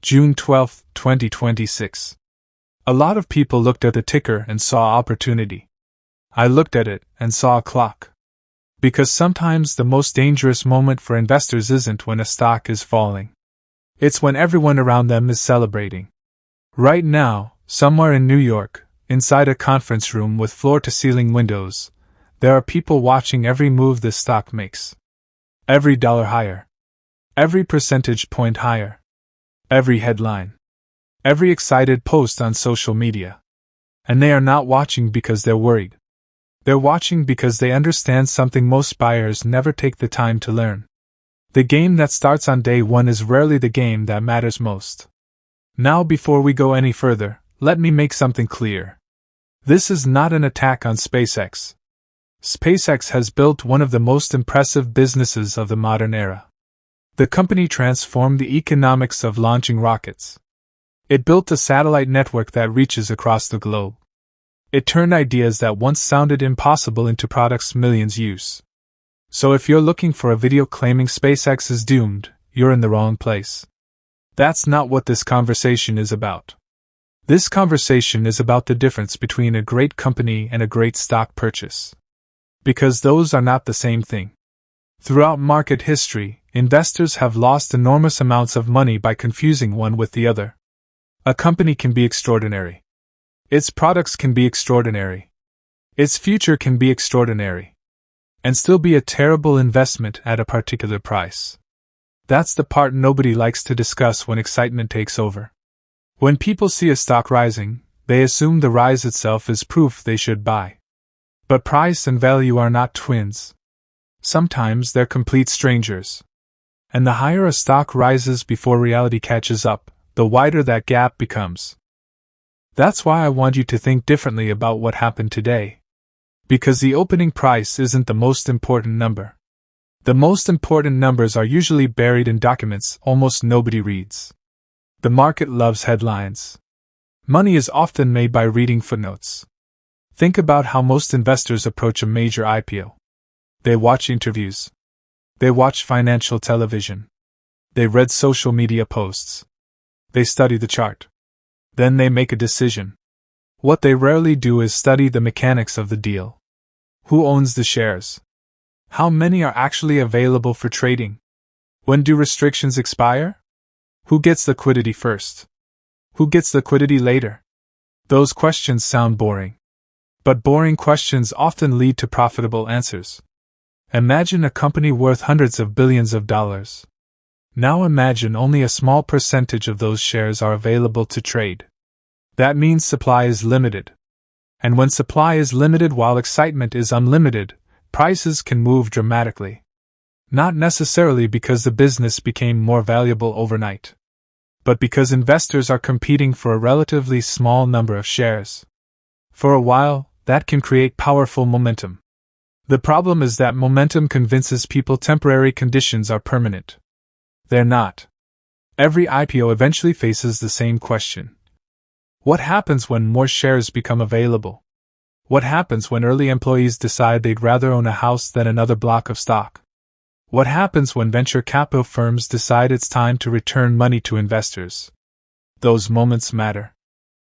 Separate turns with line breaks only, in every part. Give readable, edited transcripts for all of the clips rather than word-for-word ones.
June 12, 2026. A lot of people looked at the ticker and saw opportunity. I looked at it and saw a clock. Because sometimes the most dangerous moment for investors isn't when a stock is falling. It's when everyone around them is celebrating. Right now, somewhere in New York, inside a conference room with floor-to-ceiling windows, there are people watching every move this stock makes. Every dollar higher. Every percentage point higher. Every headline. Every excited post on social media. And they are not watching because they're worried. They're watching because they understand something most buyers never take the time to learn. The game that starts on day one is rarely the game that matters most. Now, before we go any further, let me make something clear. This is not an attack on SpaceX. SpaceX has built one of the most impressive businesses of the modern era. The company transformed the economics of launching rockets. It built a satellite network that reaches across the globe. It turned ideas that once sounded impossible into products millions use. So if you're looking for a video claiming SpaceX is doomed, you're in the wrong place. That's not what this conversation is about. This conversation is about the difference between a great company and a great stock purchase. Because those are not the same thing. Throughout market history, investors have lost enormous amounts of money by confusing one with the other. A company can be extraordinary. Its products can be extraordinary. Its future can be extraordinary. And still be a terrible investment at a particular price. That's the part nobody likes to discuss when excitement takes over. When people see a stock rising, they assume the rise itself is proof they should buy. But price and value are not twins. Sometimes they're complete strangers. And the higher a stock rises before reality catches up, the wider that gap becomes. That's why I want you to think differently about what happened today. Because the opening price isn't the most important number. The most important numbers are usually buried in documents almost nobody reads. The market loves headlines. Money is often made by reading footnotes. Think about how most investors approach a major IPO. They watch interviews. They watch financial television. They read social media posts. They study the chart. Then they make a decision. What they rarely do is study the mechanics of the deal. Who owns the shares? How many are actually available for trading? When do restrictions expire? Who gets liquidity first? Who gets liquidity later? Those questions sound boring. But boring questions often lead to profitable answers. Imagine a company worth hundreds of billions of dollars. Now imagine only a small percentage of those shares are available to trade. That means supply is limited. And when supply is limited while excitement is unlimited, prices can move dramatically. Not necessarily because the business became more valuable overnight, but because investors are competing for a relatively small number of shares. For a while, that can create powerful momentum. The problem is that momentum convinces people temporary conditions are permanent. They're not. Every IPO eventually faces the same question. What happens when more shares become available? What happens when early employees decide they'd rather own a house than another block of stock? What happens when venture capital firms decide it's time to return money to investors? Those moments matter.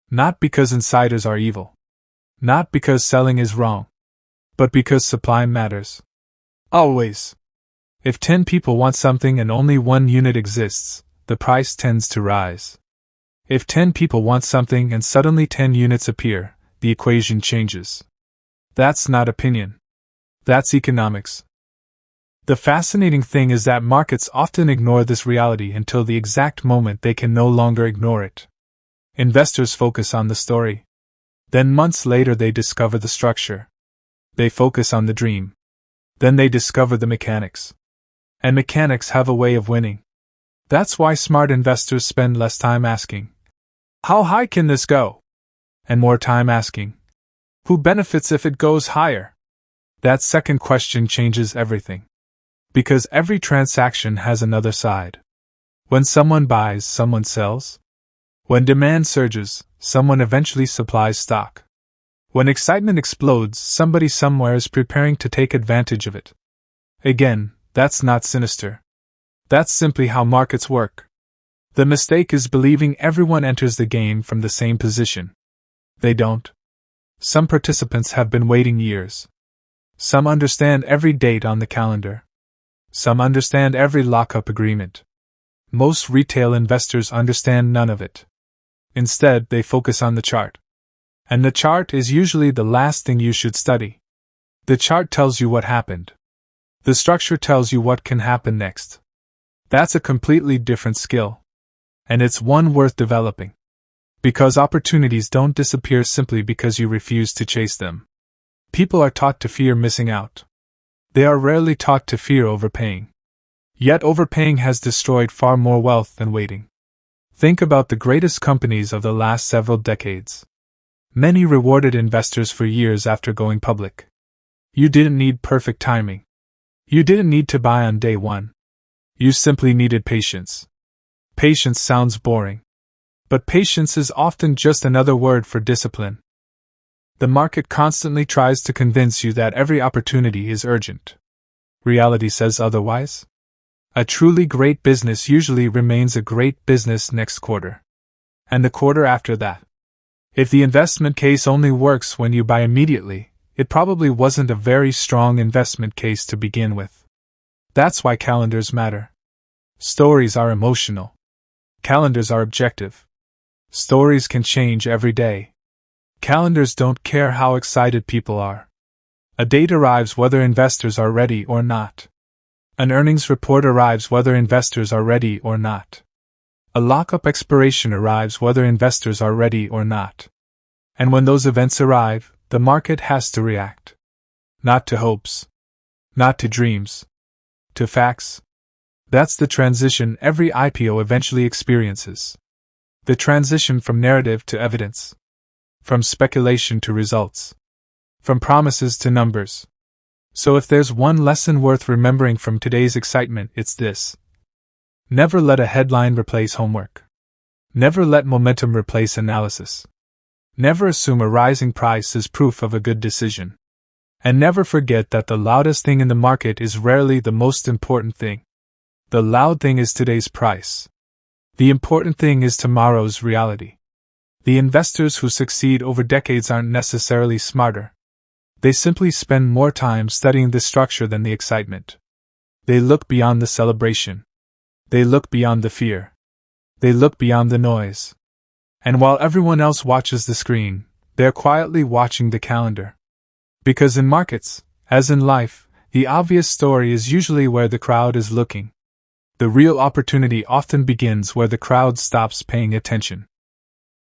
Not because insiders are evil. Not because selling is wrong. But because supply matters. Always. If 10 people want something and only 1 unit exists, the price tends to rise. If 10 people want something and suddenly 10 units appear, the equation changes. That's not opinion. That's economics. The fascinating thing is that markets often ignore this reality until the exact moment they can no longer ignore it. Investors focus on the story. Then months later they discover the structure. They focus on the dream. Then they discover the mechanics. And mechanics have a way of winning. That's why smart investors spend less time asking, "How high can this go?" and more time asking, "Who benefits if it goes higher?" That second question changes everything. Because every transaction has another side. When someone buys, someone sells. When demand surges, someone eventually supplies stock. When excitement explodes, somebody somewhere is preparing to take advantage of it. Again, that's not sinister. That's simply how markets work. The mistake is believing everyone enters the game from the same position. They don't. Some participants have been waiting years. Some understand every date on the calendar. Some understand every lockup agreement. Most retail investors understand none of it. Instead, they focus on the chart. And the chart is usually the last thing you should study. The chart tells you what happened. The structure tells you what can happen next. That's a completely different skill. And it's one worth developing. Because opportunities don't disappear simply because you refuse to chase them. People are taught to fear missing out. They are rarely taught to fear overpaying. Yet overpaying has destroyed far more wealth than waiting. Think about the greatest companies of the last several decades. Many rewarded investors for years after going public. You didn't need perfect timing. You didn't need to buy on day one. You simply needed patience. Patience sounds boring. But patience is often just another word for discipline. The market constantly tries to convince you that every opportunity is urgent. Reality says otherwise. A truly great business usually remains a great business next quarter. And the quarter after that. If the investment case only works when you buy immediately, it probably wasn't a very strong investment case to begin with. That's why calendars matter. Stories are emotional. Calendars are objective. Stories can change every day. Calendars don't care how excited people are. A date arrives whether investors are ready or not. An earnings report arrives whether investors are ready or not. A lockup expiration arrives whether investors are ready or not. And when those events arrive, the market has to react. Not to hopes. Not to dreams. To facts. That's the transition every IPO eventually experiences. The transition from narrative to evidence. From speculation to results. From promises to numbers. So if there's one lesson worth remembering from today's excitement, it's this. Never let a headline replace homework. Never let momentum replace analysis. Never assume a rising price is proof of a good decision. And never forget that the loudest thing in the market is rarely the most important thing. The loud thing is today's price. The important thing is tomorrow's reality. The investors who succeed over decades aren't necessarily smarter. They simply spend more time studying the structure than the excitement. They look beyond the celebration. They look beyond the fear. They look beyond the noise. And while everyone else watches the screen, they're quietly watching the calendar. Because in markets, as in life, the obvious story is usually where the crowd is looking. The real opportunity often begins where the crowd stops paying attention.